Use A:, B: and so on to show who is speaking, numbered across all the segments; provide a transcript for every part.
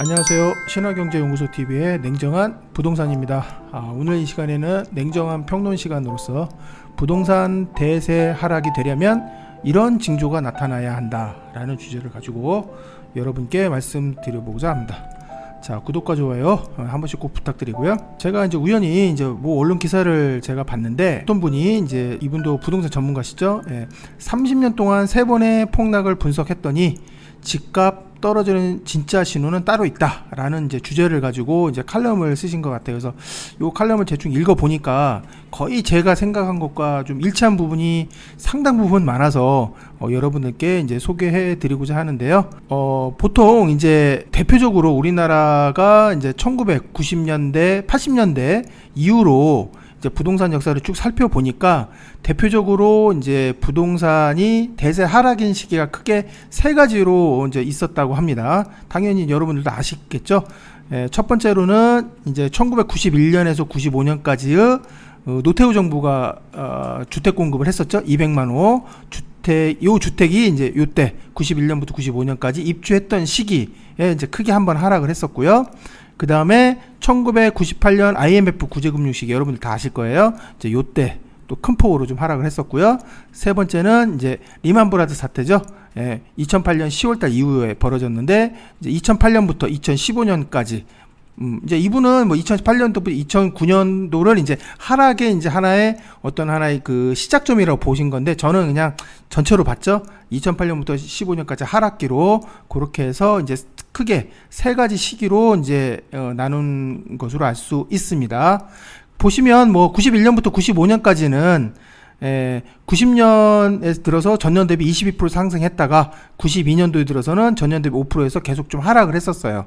A: 안녕하세요. 신화경제연구소TV의 냉정한 부동산입니다. 오늘 이 시간에는 냉정한 평론 시간으로서 부동산 대세 하락이 되려면 이런 징조가 나타나야 한다 라는 주제를 가지고 여러분께 말씀드려보고자 합니다. 자, 구독과 좋아요 한 번씩 꼭 부탁드리고요. 제가 이제 우연히 뭐 언론 기사를 제가 봤는데 어떤 분이 이분도 부동산 전문가시죠. 30년 동안 3번의 폭락을 분석했더니 집값 떨어지는 진짜 신호는 따로 있다 라는 주제를 가지고 칼럼을 쓰신 것 같아요. 그래서 이 칼럼을 대충 읽어보니까 거의 제가 생각한 것과 좀 일치한 부분이 상당 부분 많아서 여러분들께 소개해 드리고자 하는데요. 보통 대표적으로 우리나라가 1990년대 80년대 이후로 부동산 역사를 쭉 살펴보니까 대표적으로 부동산이 대세 하락인 시기가 크게 3가지로 있었다고 합니다. 당연히 여러분들도 아시겠죠? 첫 번째로는 1991년에서 95년까지의 노태우 정부가 주택 공급을 했었죠. 200만 호 요 주택이 요때 91년부터 95년까지 입주했던 시기에 크게 한번 하락을 했었고요. 그 다음에 1998년 IMF 구제금융 시기 여러분들 다 아실 거예요. 요때 또 큰 폭으로 좀 하락을 했었고요. 세 번째는 리만 브라더 사태죠. 2008년 10월달 이후에 벌어졌는데 2008년부터 2015년까지 이분은 뭐 2008년도부터 2009년도를 하락의 하나의 그 시작점이라고 보신 건데 저는 그냥 전체로 봤죠. 2008년부터 15년까지 하락기로 그렇게 해서 크게 3가지 시기로 나눈 것으로 알 수 있습니다. 보시면 뭐 91년부터 95년까지는 90년에 들어서 전년 대비 22% 상승했다가 92년도에 들어서는 전년 대비 5%에서 계속 좀 하락을 했었어요.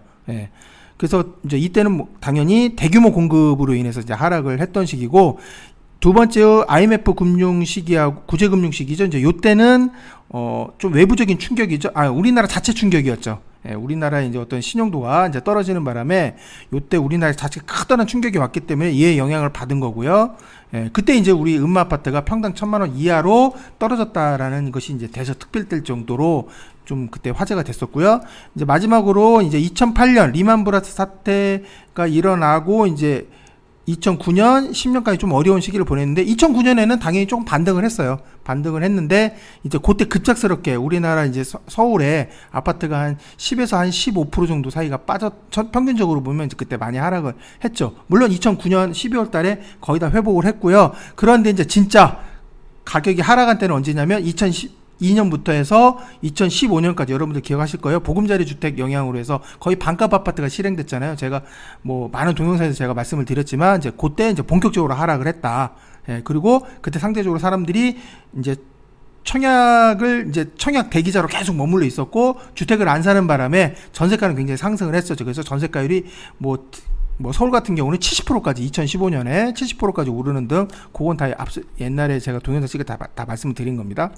A: 그래서 이때는 당연히 대규모 공급으로 인해서 하락을 했던 시기고, 두 번째 IMF 금융 시기하고 구제 금융 시기죠. 요때는 좀 외부적인 충격이죠. 우리나라 자체 충격이었죠. 우리나라의 어떤 신용도가 떨어지는 바람에 요때 우리나라 자체가 크다는 충격이 왔기 때문에 이에 영향을 받은 거고요. 그때 우리 음마아파트가 평당 1,000만 원 이하로 떨어졌다라는 것이 대서특필될 정도로 좀 그때 화제가 됐었고요. 마지막으로 2008년 리만 브라더 사태가 일어나고 2009년 10년까지 좀 어려운 시기를 보냈는데 2009년에는 당연히 조금 반등을 했어요. 반등을 했는데 그때 급작스럽게 우리나라 서울에 아파트가 한 10에서 한 15% 정도 사이가 평균적으로 보면 그때 많이 하락을 했죠. 물론 2009년 12월 달에 거의 다 회복을 했고요. 그런데 진짜 가격이 하락한 때는 언제냐면 2012년부터 해서 2015년까지 여러분들 기억하실 거예요. 보금자리 주택 영향으로 해서 거의 반값 아파트가 실행됐잖아요. 제가 뭐 많은 동영상에서 제가 말씀을 드렸지만 그때 본격적으로 하락을 했다. 그리고 그때 상대적으로 사람들이 청약 대기자로 계속 머물러 있었고 주택을 안 사는 바람에 전세가는 굉장히 상승을 했었죠. 그래서 전세가율이 뭐 서울 같은 경우는 70%까지 2015년에 70%까지 오르는 등 그건 다 옛날에 제가 동영상 찍어 다 말씀을 드린 겁니다.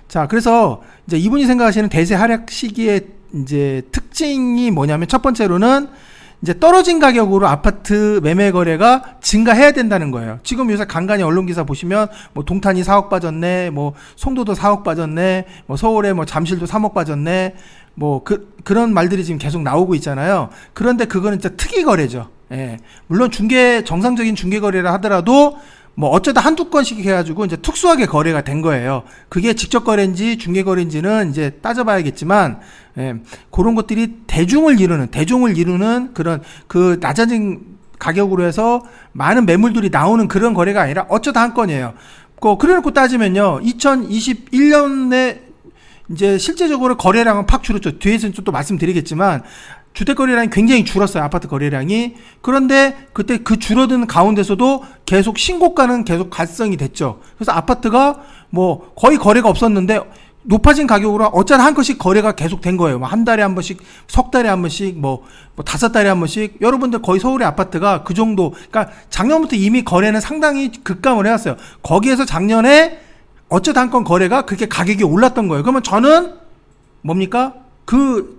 A: 자, 그래서 이분이 생각하시는 대세 하락 시기의 특징이 뭐냐면 첫 번째로는 떨어진 가격으로 아파트 매매 거래가 증가해야 된다는 거예요. 지금 요새 간간히 언론 기사 보시면 뭐 동탄이 4억 빠졌네, 뭐 송도도 4억 빠졌네, 뭐 서울에 뭐 잠실도 3억 빠졌네, 뭐 그런 말들이 지금 계속 나오고 있잖아요. 그런데 그거는 진짜 특이 거래죠. 물론 정상적인 중개 거래라 하더라도 뭐 어쩌다 한두 건씩 해가지고 특수하게 거래가 된 거예요. 그게 직접 거래인지 중개 거래인지는 따져봐야겠지만, 그런 것들이 대중을 이루는 그런 낮아진 가격으로 해서 많은 매물들이 나오는 그런 거래가 아니라 어쩌다 한 건이에요. 그래놓고 따지면요, 2021년에 실제적으로 거래량은 팍 줄었죠. 뒤에서는 또 말씀드리겠지만 주택 거래량이 굉장히 줄었어요. 아파트 거래량이. 그런데 그때 그 줄어드는 가운데서도 계속 신고가는 계속 갈성이 됐죠. 그래서 아파트가 뭐 거의 거래가 없었는데 높아진 가격으로 어쩌다 한 건씩 거래가 계속 된 거예요. 한 달에 한 번씩, 석 달에 한 번씩, 뭐 5달에 한 번씩. 여러분들 거의 서울의 아파트가 그 정도, 그러니까 작년부터 이미 거래는 상당히 급감을 해왔어요. 거기에서 작년에 어쩌다 한 건 거래가 그렇게 가격이 올랐던 거예요. 그러면 저는 뭡니까? 그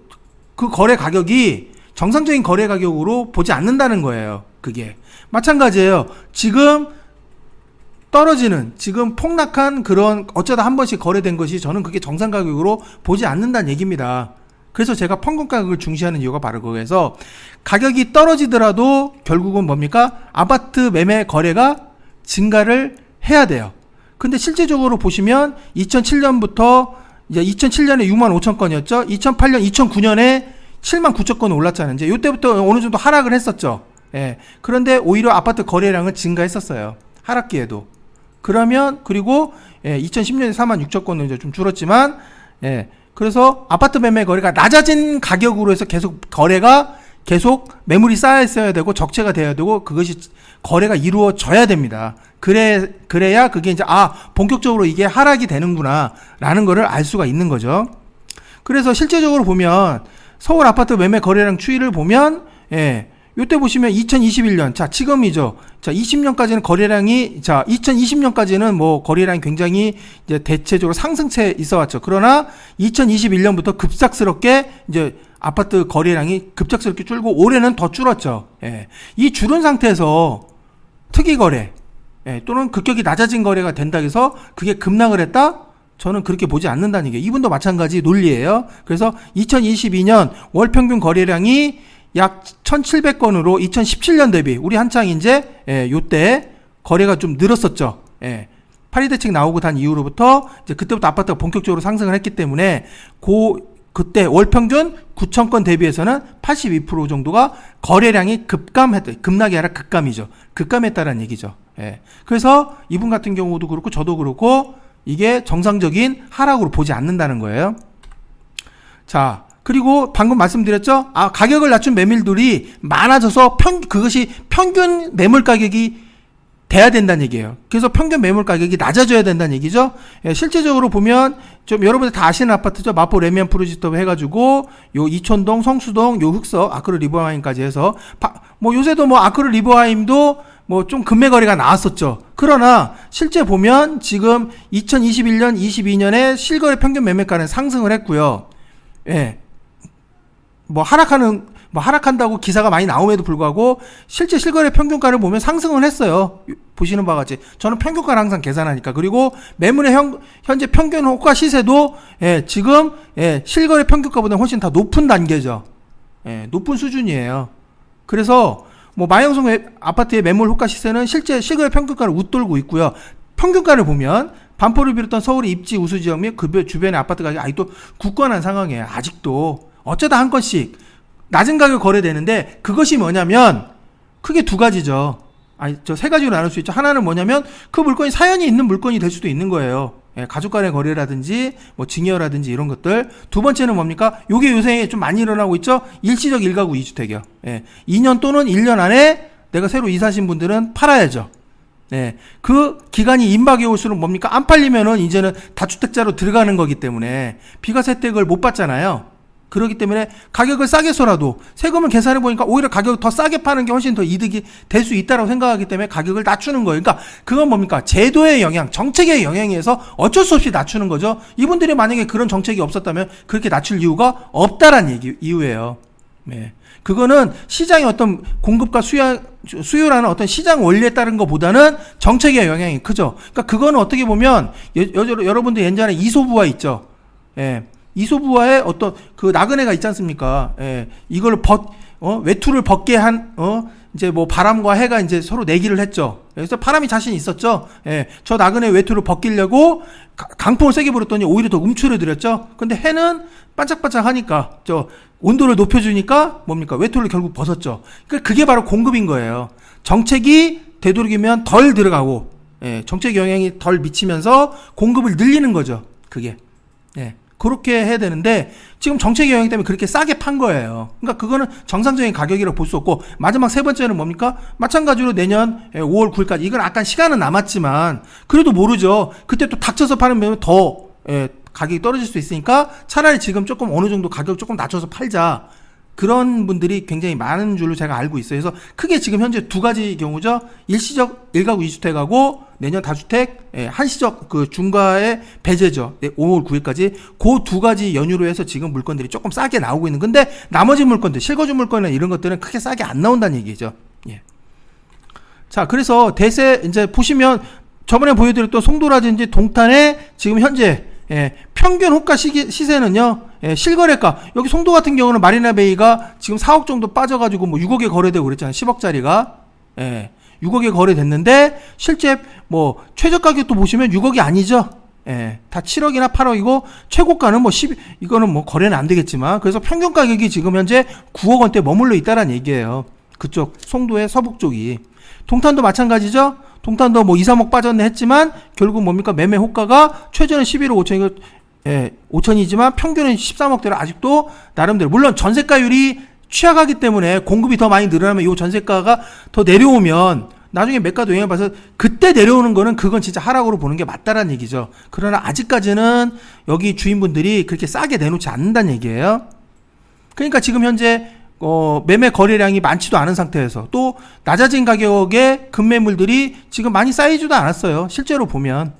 A: 거래 가격이 정상적인 거래 가격으로 보지 않는다는 거예요. 그게 마찬가지예요. 지금 지금 폭락한 그런 어쩌다 한 번씩 거래된 것이 저는 그게 정상 가격으로 보지 않는다는 얘기입니다. 그래서 제가 평균 가격을 중시하는 이유가 바로 그거여서 가격이 떨어지더라도 결국은 뭡니까? 아파트 매매 거래가 증가를 해야 돼요. 근데 실제적으로 보시면 2007년부터 이제 2007년에 6만 5천 건이었죠. 2008년, 2009년에 7만 9천 건 올랐잖아요. 이제 이때부터 어느 정도 하락을 했었죠. 예. 그런데 오히려 아파트 거래량은 증가했었어요. 하락기에도. 그러면 그리고 2010년에 4만 6천 건은 이제 좀 줄었지만 그래서 아파트 매매 거래가 낮아진 가격으로 해서 계속 거래가 계속 매물이 쌓여 있어야 되고 적체가 돼야 되고 그것이 거래가 이루어져야 됩니다. 그래야 그게 이제 본격적으로 이게 하락이 되는구나 라는 거를 알 수가 있는 거죠. 그래서 실제적으로 보면 서울 아파트 매매 거래량 추이를 보면 요때 보시면 2021년 자 지금이죠. 자 20년까지는 거래량이 2020년까지는 뭐 거래량이 굉장히 이제 대체적으로 상승세에 있어왔죠. 그러나 2021년부터 급작스럽게 이제 아파트 거래량이 급작스럽게 줄고 올해는 더 줄었죠. 이 줄은 상태에서 특이 거래 또는 급격히 낮아진 거래가 된다 해서 그게 급락을 했다? 저는 그렇게 보지 않는다는 얘기예요. 이분도 마찬가지 논리예요. 그래서 2022년 월 평균 거래량이 약 1,700건으로 2017년 대비 우리 한창 이제 요때 거래가 좀 늘었었죠. 파리 대책 나오고 단 이후로부터 이제 그때부터 아파트가 본격적으로 상승을 했기 때문에 그때 월 평균 9,000건 대비해서는 82% 정도가 거래량이 급락이 아니라 급감이죠. 급감했다라는 얘기죠. 그래서 이분 같은 경우도 그렇고 저도 그렇고 이게 정상적인 하락으로 보지 않는다는 거예요. 자, 그리고 방금 말씀드렸죠? 가격을 낮춘 매물들이 많아져서 그것이 평균 매물 가격이 돼야 된다는 얘기예요. 그래서 평균 매물 가격이 낮아져야 된다는 얘기죠. 실제적으로 보면 좀 여러분들 다 아시는 아파트죠. 마포 레미안 프로젝트 해가지고 요 이촌동, 성수동, 요 흑서 아크릴 리버하임까지 해서 뭐 요새도 뭐 아크릴 리버하임도 뭐 좀 금매 거래가 나왔었죠. 그러나 실제 보면 지금 2021년, 22년에 실거래 평균 매매가는 상승을 했고요. 하락한다고 기사가 많이 나옴에도 불구하고 실제 실거래 평균가를 보면 상승을 했어요. 보시는 바와 같이. 저는 평균가를 항상 계산하니까. 그리고 매물의 현재 평균 호가 시세도 지금 실거래 평균가보다 훨씬 더 높은 단계죠. 높은 수준이에요. 그래서 뭐 마영성 아파트의 매물 호가 시세는 실제 실거래 평균가를 웃돌고 있고요. 평균가를 보면 반포를 비롯한 서울의 입지 우수 지역 및 그 주변의 아파트 가격이 아직도 굳건한 상황이에요. 아직도 어쩌다 한 건씩 낮은 가격 거래되는데 그것이 뭐냐면 크게 두 가지죠. 세 가지로 나눌 수 있죠. 하나는 뭐냐면 그 물건이 사연이 있는 물건이 될 수도 있는 거예요. 가족 간의 거래라든지 뭐 증여라든지 이런 것들. 두 번째는 뭡니까? 요게 요새 좀 많이 일어나고 있죠. 일시적 1가구 2주택이요. 2년 또는 1년 안에 내가 새로 이사하신 분들은 팔아야죠. 그 기간이 임박해 올수록 뭡니까? 안 팔리면은 이제는 다주택자로 들어가는 거기 때문에 비과세 혜택을 못 받잖아요. 그렇기 때문에 가격을 싸게서라도 세금을 계산해 보니까 오히려 가격을 더 싸게 파는 게 훨씬 더 이득이 될 수 있다고 생각하기 때문에 가격을 낮추는 거예요. 그러니까 그건 뭡니까? 제도의 영향, 정책의 영향에 의해서 어쩔 수 없이 낮추는 거죠. 이분들이 만약에 그런 정책이 없었다면 그렇게 낮출 이유가 없다라는 이유예요. 그거는 시장의 어떤 공급과 수요라는 어떤 시장 원리에 따른 것보다는 정책의 영향이 크죠. 그러니까 그거는 어떻게 보면 여러분들 예전에 이소부화 있죠. 이소부화의 어떤 그 나그네가 있지 않습니까? 이걸 외투를 벗게 한 이제 뭐 바람과 해가 이제 서로 내기를 했죠. 그래서 바람이 자신 있었죠. 저 나그네 외투를 벗기려고 강풍을 세게 불었더니 오히려 더 움츠러들었죠. 근데 해는 반짝반짝하니까 온도를 높여주니까 뭡니까? 외투를 결국 벗었죠. 그게 바로 공급인 거예요. 정책이 되도록이면 덜 들어가고 정책 영향이 덜 미치면서 공급을 늘리는 거죠. 그게. 그렇게 해야 되는데 지금 정책의 영향 때문에 그렇게 싸게 판 거예요. 그러니까 그거는 정상적인 가격이라고 볼 수 없고 마지막 세 번째는 뭡니까? 마찬가지로 내년 5월 9일까지 이건 약간 시간은 남았지만 그래도 모르죠. 그때 또 닥쳐서 파는 매물 더 가격이 떨어질 수 있으니까 차라리 지금 조금 어느 정도 가격 조금 낮춰서 팔자. 그런 분들이 굉장히 많은 줄로 제가 알고 있어요. 그래서 크게 지금 현재 두 가지 경우죠. 일시적 1가구 2주택하고 내년 다주택, 한시적 그 중과의 배제죠. 5월 9일까지 그 두 가지 연유로 해서 지금 물건들이 조금 싸게 나오고 있는 건데 나머지 물건들, 실거주 물건이나 이런 것들은 크게 싸게 안 나온다는 얘기죠. 자, 그래서 대세 이제 보시면 저번에 보여드렸던 송도라든지 동탄에 지금 현재 평균 호가 시세는요, 실거래가, 여기 송도 같은 경우는 마리나베이가 지금 4억 정도 빠져가지고 뭐 6억에 거래되고 그랬잖아요. 10억짜리가. 6억에 거래됐는데, 실제 뭐, 최저 가격도 보시면 6억이 아니죠. 다 7억이나 8억이고, 최고가는 뭐 이거는 뭐 거래는 안 되겠지만, 그래서 평균 가격이 지금 현재 9억 원대 머물러 있다라는 얘기예요. 그쪽, 송도의 서북 쪽이. 동탄도 마찬가지죠? 동탄도 뭐 2, 3억 빠졌네 했지만, 결국 뭡니까? 매매 호가가 최저는 11억 5천, 5천이지만 평균은 13억대로 아직도 나름대로. 물론 전세가율이 취약하기 때문에 공급이 더 많이 늘어나면 이 전세가가 더 내려오면 나중에 매가도 영향을 받아서 그때 내려오는 거는 그건 진짜 하락으로 보는 게 맞다라는 얘기죠. 그러나 아직까지는 여기 주인분들이 그렇게 싸게 내놓지 않는다는 얘기예요. 그러니까 지금 현재 매매 거래량이 많지도 않은 상태에서 또 낮아진 가격의 급매물들이 지금 많이 쌓이지도 않았어요. 실제로 보면.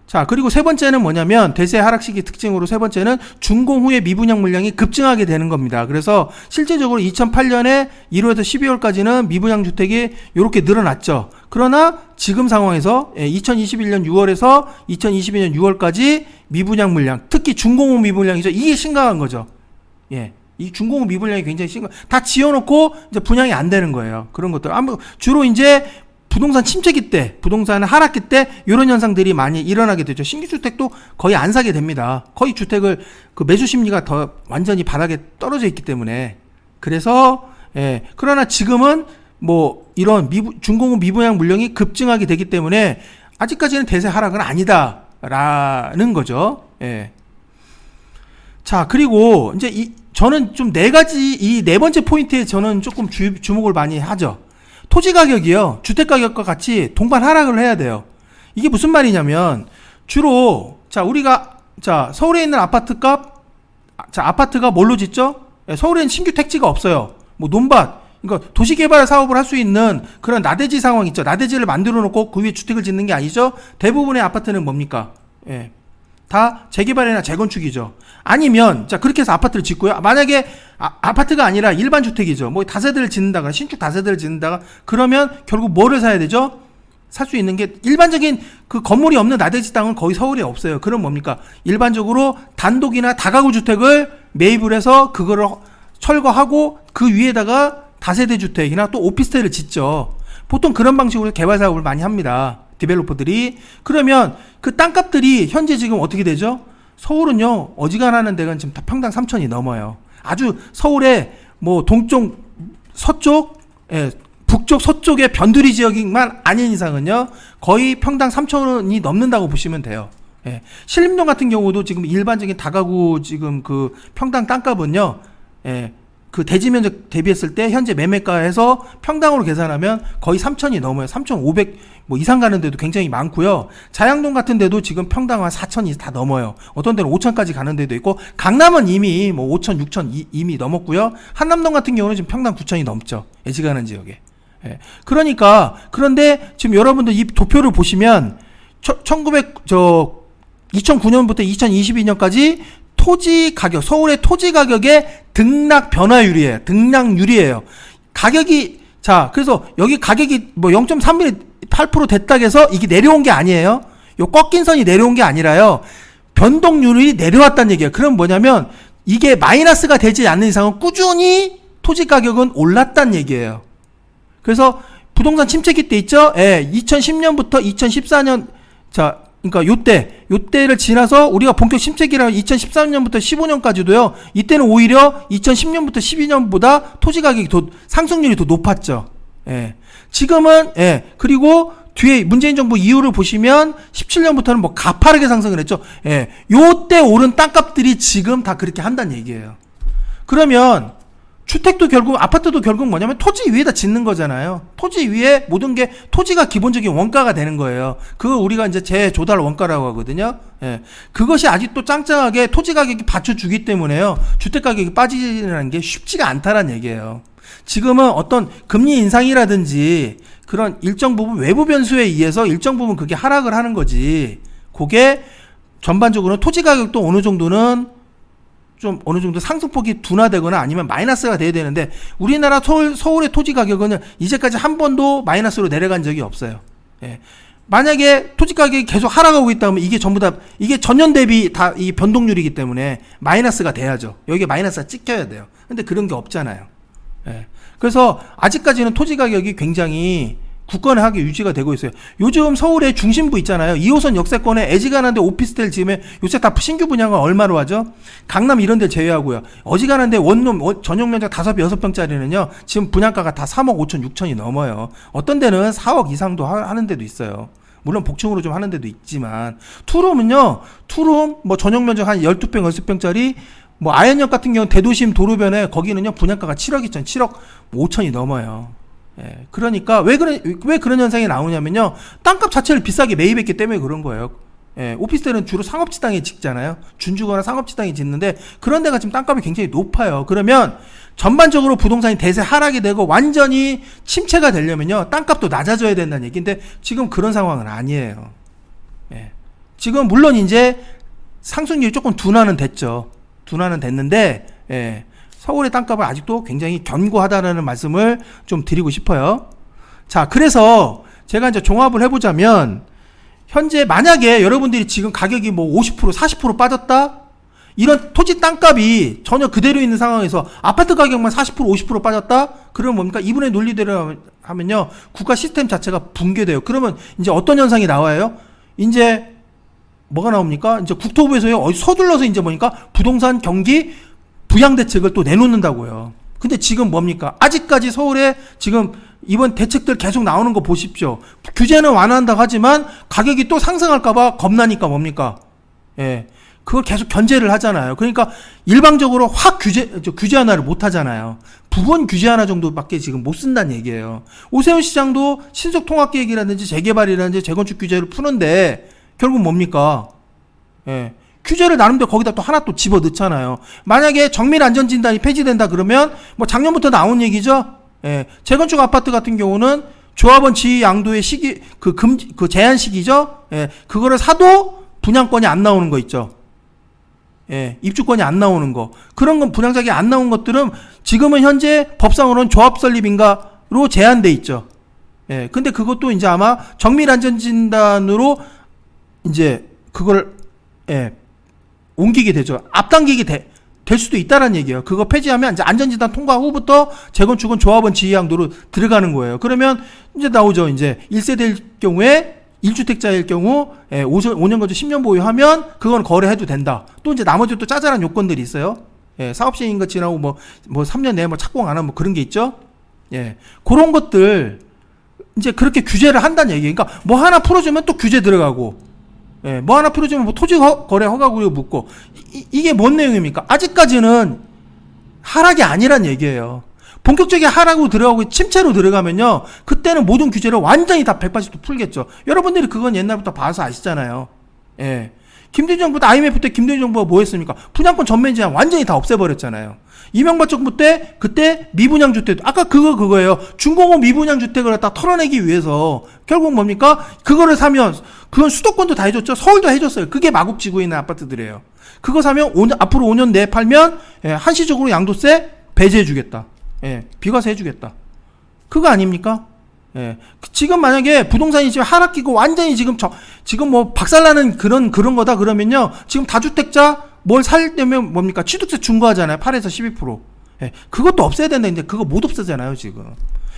A: 자, 그리고 세 번째는 뭐냐면 대세 하락 시기 특징으로 세 번째는 준공 후에 미분양 물량이 급증하게 되는 겁니다. 그래서 실제적으로 2008년에 1월에서 12월까지는 미분양 주택이 이렇게 늘어났죠. 그러나 지금 상황에서 2021년 6월에서 2022년 6월까지 미분양 물량, 특히 준공 후 미분량이죠. 이게 심각한 거죠. 이 준공 후 미분량이 굉장히 심각. 다 지어놓고 이제 분양이 안 되는 거예요. 그런 것들. 주로 이제 부동산 침체기 때, 부동산 하락기 때 이런 현상들이 많이 일어나게 되죠. 신규 주택도 거의 안 사게 됩니다. 거의 주택을 그 매수 심리가 더 완전히 바닥에 떨어져 있기 때문에. 그래서 그러나 지금은 뭐 이런 준공 후 미분양 물량이 급증하게 되기 때문에 아직까지는 대세 하락은 아니다라는 거죠. 자, 그리고 이제 저는 좀 이 네 번째 포인트에 저는 조금 주목을 많이 하죠. 토지 가격이요, 주택 가격과 같이 동반 하락을 해야 돼요. 이게 무슨 말이냐면, 주로, 서울에 있는 아파트가 뭘로 짓죠? 서울에는 신규 택지가 없어요. 뭐, 논밭, 그러니까 도시개발 사업을 할 수 있는 그런 나대지 상황 있죠. 나대지를 만들어 놓고 그 위에 주택을 짓는 게 아니죠. 대부분의 아파트는 뭡니까? 다 재개발이나 재건축이죠. 아니면 그렇게 해서 아파트를 짓고요. 만약에 아파트가 아니라 일반 주택이죠. 뭐 다세대를 짓는다가 신축 다세대를 짓는다가 그러면 결국 뭐를 사야 되죠? 살 수 있는 게 일반적인 그 건물이 없는 나대지 땅은 거의 서울에 없어요. 그럼 뭡니까? 일반적으로 단독이나 다가구 주택을 매입을 해서 그거를 철거하고 그 위에다가 다세대 주택이나 또 오피스텔을 짓죠. 보통 그런 방식으로 개발 사업을 많이 합니다. 디벨로퍼들이. 그러면 그 땅값들이 현재 지금 어떻게 되죠? 서울은요, 어지간하는 데가 지금 다 평당 3천이 넘어요. 아주 서울의 뭐 동쪽, 서쪽, 북쪽, 서쪽의 변두리 지역만 아닌 이상은요, 거의 평당 3천원이 넘는다고 보시면 돼요. 신림동 같은 경우도 지금 일반적인 다가구 지금 그 평당 땅값은요, 그 대지 면적 대비했을 때 현재 매매가에서 평당으로 계산하면 거의 3천이 넘어요. 3,500 뭐 이상 가는 데도 굉장히 많고요. 자양동 같은 데도 지금 평당 한 4천이 다 넘어요. 어떤 데는 5천까지 가는 데도 있고, 강남은 이미 뭐 5천, 6천 이미 넘었고요. 한남동 같은 경우는 지금 평당 9천이 넘죠. 애지가는 지역에. 그러니까, 그런데 지금 여러분들 이 도표를 보시면 2009년부터 2022년까지 토지 가격, 서울의 토지 가격의 등락 변화율이에요. 등락률이에요. 가격이, 그래서 여기 가격이 뭐 0.38% 됐다 해서 이게 내려온 게 아니에요. 요 꺾인 선이 내려온 게 아니라요. 변동률이 내려왔다는 얘기예요. 그럼 뭐냐면 이게 마이너스가 되지 않는 이상은 꾸준히 토지 가격은 올랐다는 얘기예요. 그래서 부동산 침체기 때 있죠? 2010년부터 2014년, 그러니까 요때를 지나서 우리가 본격 침체기라는 2013년부터 15년까지도요. 이때는 오히려 2010년부터 12년보다 토지 가격이 상승률이 더 높았죠. 지금은 그리고 뒤에 문재인 정부 이후를 보시면 17년부터는 뭐 가파르게 상승을 했죠. 요때 오른 땅값들이 지금 다 그렇게 한다는 얘기예요. 그러면 주택도 결국, 아파트도 결국 뭐냐면 토지 위에다 짓는 거잖아요. 토지 위에 모든 게 토지가 기본적인 원가가 되는 거예요. 그거 우리가 이제 재조달 원가라고 하거든요. 그것이 아직도 짱짱하게 토지 가격이 받쳐주기 때문에요. 주택 가격이 빠지는 게 쉽지가 않다는 얘기예요. 지금은 어떤 금리 인상이라든지 그런 일정 부분 외부 변수에 의해서 일정 부분 그게 하락을 하는 거지. 그게 전반적으로 토지 가격도 어느 정도는 좀 어느 정도 상승폭이 둔화되거나 아니면 마이너스가 돼야 되는데 우리나라 서울의 토지 가격은 이제까지 한 번도 마이너스로 내려간 적이 없어요. 만약에 토지 가격이 계속 하락하고 있다면 이게 전부 다 이게 전년 대비 다 이 변동률이기 때문에 마이너스가 돼야죠. 여기에 마이너스가 찍혀야 돼요. 근데 그런 게 없잖아요. 예. 그래서 아직까지는 토지 가격이 굉장히 굳건하게 유지가 되고 있어요. 요즘 서울의 중심부 있잖아요. 2호선 역세권에 애지간한데 오피스텔 지으면 요새 다 신규 분양을 얼마로 하죠? 강남 이런 데 제외하고요. 어지간한데 원룸 전용 면적 5배, 6평짜리는요. 지금 분양가가 다 3억 5천, 6천이 넘어요. 어떤 데는 4억 이상도 하는 데도 있어요. 물론 복층으로 좀 하는 데도 있지만 투룸은요. 투룸 뭐 전용 면적 한 12평, 6평짜리 뭐 아현역 같은 경우는 대도심 도로변에 거기는요. 분양가가 7억 2천, 7억 5천이 넘어요. 예, 그러니까 왜 그런 현상이 나오냐면요. 땅값 자체를 비싸게 매입했기 때문에 그런 거예요. 예, 오피스텔은 주로 상업지 땅에 짓잖아요. 준주거나 상업지 땅에 짓는데 그런 데가 지금 땅값이 굉장히 높아요. 그러면 전반적으로 부동산이 대세 하락이 되고 완전히 침체가 되려면요. 땅값도 낮아져야 된다는 얘기인데 지금 그런 상황은 아니에요. 예, 지금 물론 이제 상승률이 조금 둔화는 됐죠. 둔화는 됐는데 예, 서울의 땅값은 아직도 굉장히 견고하다는 말씀을 좀 드리고 싶어요. 자, 그래서 제가 이제 종합을 해보자면 현재 만약에 여러분들이 지금 가격이 뭐 50%, 40% 빠졌다? 이런 토지 땅값이 전혀 그대로 있는 상황에서 아파트 가격만 40%, 50% 빠졌다? 그러면 뭡니까? 이분의 논리대로 하면요. 국가 시스템 자체가 붕괴돼요. 그러면 이제 어떤 현상이 나와요? 이제 뭐가 나옵니까? 이제 국토부에서요. 서둘러서 이제 뭐니까 부동산 경기 부양 대책을 또 내놓는다고요. 근데 지금 뭡니까? 아직까지 서울에 지금 이번 대책들 계속 나오는 거 보십시오. 규제는 완화한다고 하지만 가격이 또 상승할까봐 겁나니까 뭡니까? 예. 그걸 계속 견제를 하잖아요. 그러니까 일방적으로 확 규제 하나를 못 하잖아요. 부분 규제 하나 정도밖에 지금 못 쓴다는 얘기예요. 오세훈 시장도 신속 통합 계획이라든지 재개발이라든지 재건축 규제를 푸는데 결국 뭡니까? 예. 규제를 나름대로 거기다 또 하나 또 집어 넣잖아요. 만약에 정밀 안전진단이 폐지된다 그러면 뭐 작년부터 나온 얘기죠. 예. 재건축 아파트 같은 경우는 조합원 지위 양도의 시기 그 제한 시기죠. 예. 그거를 사도 분양권이 안 나오는 거 있죠. 예. 입주권이 안 나오는 거. 그런 건 분양자격이 안 나온 것들은 지금은 현재 법상으로는 조합 설립인가로 제한돼 있죠. 예. 근데 그것도 이제 아마 정밀 안전진단으로 이제 그걸 예. 옮기게 되죠. 앞당기게 될 수도 있다는 얘기예요. 그거 폐지하면 이제 안전진단 통과 후부터 재건축은 조합원 지휘양도로 들어가는 거예요. 그러면 이제 나오죠. 이제 1세대일 경우에 1주택자일 경우 5년 거주 10년 보유하면 그건 거래해도 된다. 또 이제 나머지 또 짜잘한 요건들이 있어요. 예, 사업시행인가 지나고 뭐 3년 내에 뭐 착공 안 하면 뭐 그런 게 있죠. 예, 그런 것들 이제 그렇게 규제를 한다는 얘기예요. 그러니까 뭐 하나 풀어주면 또 규제 들어가고. 예, 뭐 하나 풀어주면 뭐 토지 거래 허가구역 묻고 이게 뭔 내용입니까? 아직까지는 하락이 아니란 얘기예요. 본격적인 하락으로 들어가고 침체로 들어가면요, 그때는 모든 규제를 완전히 다 180도 풀겠죠. 여러분들이 그건 옛날부터 봐서 아시잖아요. 예, 김대중 정부 때 IMF 때 김대중 정부가 뭐 했습니까? 분양권 전면 제한 완전히 다 없애버렸잖아요. 이명박 정부 때 그때 미분양 주택 아까 그거예요. 준공업 미분양 주택을 갖다 털어내기 위해서 결국 뭡니까? 그거를 사면 그건 수도권도 다 해줬죠. 서울도 해줬어요. 그게 마곡지구에 있는 아파트들이에요. 그거 사면 앞으로 5년 내에 팔면 한시적으로 양도세 배제해주겠다. 예, 비과세 해주겠다. 그거 아닙니까? 예, 지금 만약에 부동산이 지금 하락기고 완전히 지금 뭐 박살나는 그런 거다 그러면요, 지금 다주택자 뭘 살려면 뭡니까? 취득세 중과하잖아요. 8에서 12%. 예, 그것도 없애야 된다는데 그거 못 없애잖아요, 지금.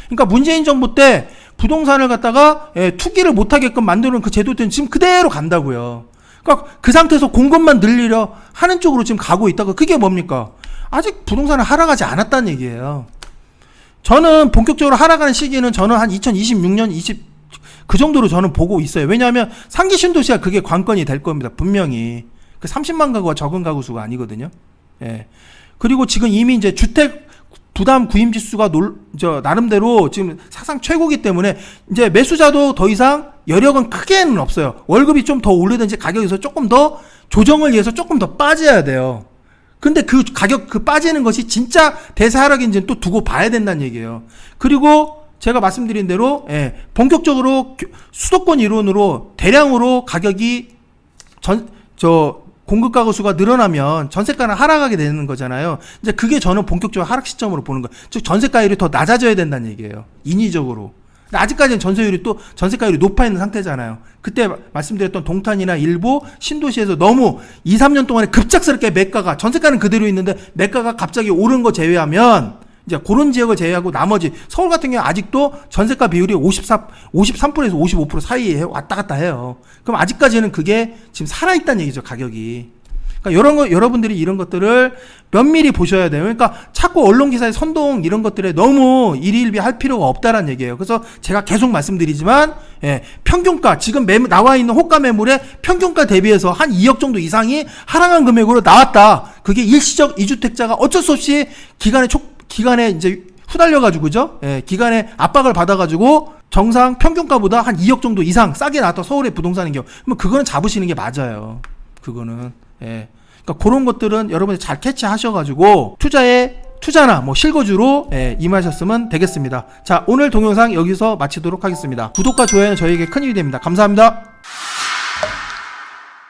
A: 그러니까 문재인 정부 때 부동산을 갖다가 투기를 못하게끔 만드는 그 제도들은 지금 그대로 간다고요. 그러니까 그 상태에서 공급만 늘리려 하는 쪽으로 지금 가고 있다고. 그게 뭡니까? 아직 부동산은 하락하지 않았다는 얘기예요. 저는 본격적으로 하락하는 시기는 저는 한 2026년, 그 정도로 저는 보고 있어요. 왜냐하면 상기 신도시가 그게 관건이 될 겁니다. 분명히. 그 30만 가구가 적은 가구 수가 아니거든요. 예. 그리고 지금 이미 이제 주택 부담 구임 지수가 나름대로 지금 사상 최고기 때문에 이제 매수자도 더 이상 여력은 크게는 없어요. 월급이 좀 더 오르든지 가격에서 조금 더 조정을 위해서 조금 더 빠져야 돼요. 근데 그 가격, 빠지는 것이 진짜 대세 하락인지는 또 두고 봐야 된다는 얘기예요. 그리고 제가 말씀드린 대로, 본격적으로 수도권 이론으로 대량으로 가격이 공급 가구 수가 늘어나면 전세가는 하락하게 되는 거잖아요. 이제 그게 저는 본격적으로 하락 시점으로 보는 거예요. 즉 전세가율이 더 낮아져야 된다는 얘기예요. 인위적으로. 근데 아직까지는 전세율이 또 전세가율이 높아 있는 상태잖아요. 그때 말씀드렸던 동탄이나 일부 신도시에서 너무 2, 3년 동안에 급작스럽게 매가가 전세가는 그대로 있는데 매가가 갑자기 오른 거 제외하면 이제 그런 지역을 제외하고 나머지 서울 같은 경우 아직도 전세가 비율이 53%에서 55% 사이에 왔다 갔다 해요. 그럼 아직까지는 그게 지금 살아있다는 얘기죠, 가격이. 그러니까 여러분들이 이런 것들을 면밀히 보셔야 돼요. 그러니까 자꾸 언론 기사의 선동 이런 것들에 너무 일희일비 할 필요가 없다라는 얘기예요. 그래서 제가 계속 말씀드리지만, 평균가, 지금 나와 있는 호가 매물의 평균가 대비해서 한 2억 정도 이상이 하락한 금액으로 나왔다. 그게 일시적 이주택자가 어쩔 수 없이 기간에 이제 후달려가지고, 그죠? 기간에 압박을 받아가지고 정상 평균가보다 한 2억 정도 이상 싸게 나왔다. 서울의 부동산인 경우. 그러면 그거는 잡으시는 게 맞아요. 그거는. 그러니까 그런 것들은 여러분이 잘 캐치하셔가지고 투자나 뭐 실거주로 임하셨으면 되겠습니다. 자, 오늘 동영상 여기서 마치도록 하겠습니다. 구독과 좋아요는 저희에게 큰 힘이 됩니다. 감사합니다.